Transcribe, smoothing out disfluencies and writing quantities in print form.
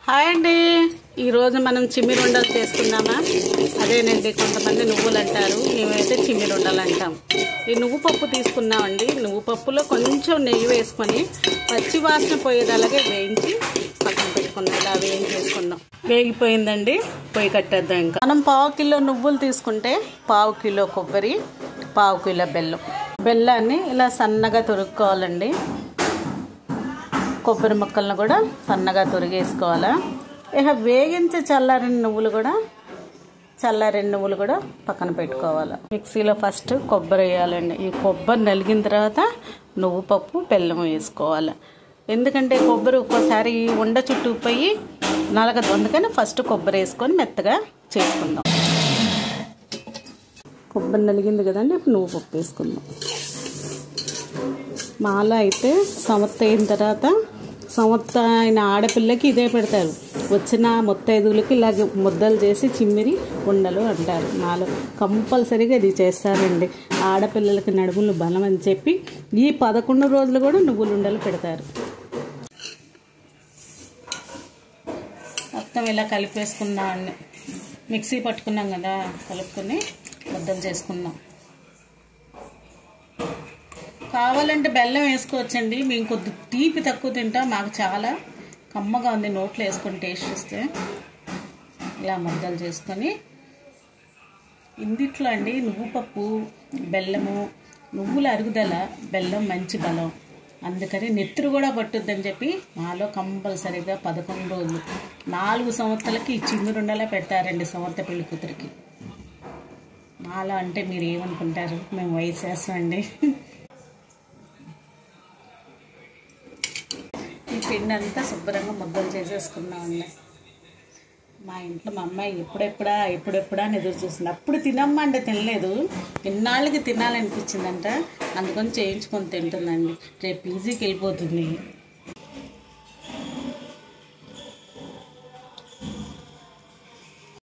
Hi అండి, ఈరోజు మనం చిమ్మిరుండలు చేసుకుందామా? అదేనండి, కొంతమంది నువ్వులు అంటారు, మేమైతే చిమ్మిరుండలు అంటాం. ఈ నువ్వు పప్పు తీసుకున్నామండి. నువ్వు పప్పులో కొంచెం నెయ్యి వేసుకొని పచ్చి వాసన పోయేదలాగే వేయించి పక్కన పెట్టుకున్నాం. ఇలా వేయించేసుకుందాం. వేగిపోయిందండి, పొయ్యి కట్టేద్దాం. ఇంకా మనం 1/2 కిలో నువ్వులు తీసుకుంటే 1/2 కిలో కొబ్బరి, 1/2 కిలో బెల్లాన్ని ఇలా సన్నగా తురుక్కోవాలండి. కొబ్బరి ముక్కలను కూడా సన్నగా తురిగేసుకోవాలా. ఇక వేగించే చల్లారిన నువ్వులు కూడా పక్కన పెట్టుకోవాలి. మిక్సీలో ఫస్ట్ కొబ్బరి వేయాలండి. ఈ కొబ్బరి నలిగిన తర్వాత నువ్వు పప్పు, బెల్లం వేసుకోవాలి. ఎందుకంటే కొబ్బరి ఒక్కోసారి ఉండ చుట్టూ పోయి నలగదు, అందుకని ఫస్ట్ కొబ్బరి వేసుకొని మెత్తగా చేసుకుందాం. కొబ్బరి నలిగింది కదండి, ఇప్పుడు నువ్వు పప్పు వేసుకుందాం. మాల అయితే సమత్త అయిన తర్వాత, సమత్త అయిన ఆడపిల్లకి ఇదే పెడతారు. వచ్చిన ముత్తైదువులకి ఇలాగ ముద్దలు చేసి చిమ్మిరి ఉండలు అంటారు. మాలో కంపల్సరీగా ఇది చేస్తారండి. ఆడపిల్లలకి నడుములు బలం అని చెప్పి ఈ 11 రోజులు కూడా నువ్వులు ఉండలు పెడతారు. మొత్తం ఇలా కలిపేసుకుందామండి. మిక్సీ పట్టుకున్నాం కదా, కలుపుకొని ముద్దలు చేసుకుందాం. కావాలంటే బెల్లం వేసుకోవచ్చండి. మేము కొద్ది తీపి తక్కువ తింటాం, మాకు చాలా కమ్మగా ఉంది. నోట్లో వేసుకొని టేస్ట్ చేస్తే ఇలా ముద్దలు చేసుకొని ఇందిట్లో అండి నువ్వు పప్పు, బెల్లము, నువ్వుల అరుగుదల, బెల్లం మంచి బలం. అందుకని నెత్తురు కూడా పట్టుద్దని చెప్పి మాలో కంపల్సరీగా 11 రోజులు 4 సంవత్సరాలకి ఈ చిమ్మిరుండలా పెడతారండి సంవత్సర పెళ్లి కూతురికి. మాలో అంటే మీరు ఏమనుకుంటారు, మేము వయసు వేస్తామండి. ఈ పిండి అంతా శుభ్రంగా ముద్దలు చేసేసుకున్నామండి. మా ఇంట్లో మా అమ్మాయి ఎప్పుడెప్పుడా అని ఎదురు చూస్తుంది. అప్పుడు తినమ్మా అంటే తినలేదు, ఇన్నాళ్ళకి తినాలనిపించిందంట, అందుకని చేయించుకొని తింటుందండి. రేపు పీజీకి వెళ్ళిపోతుంది.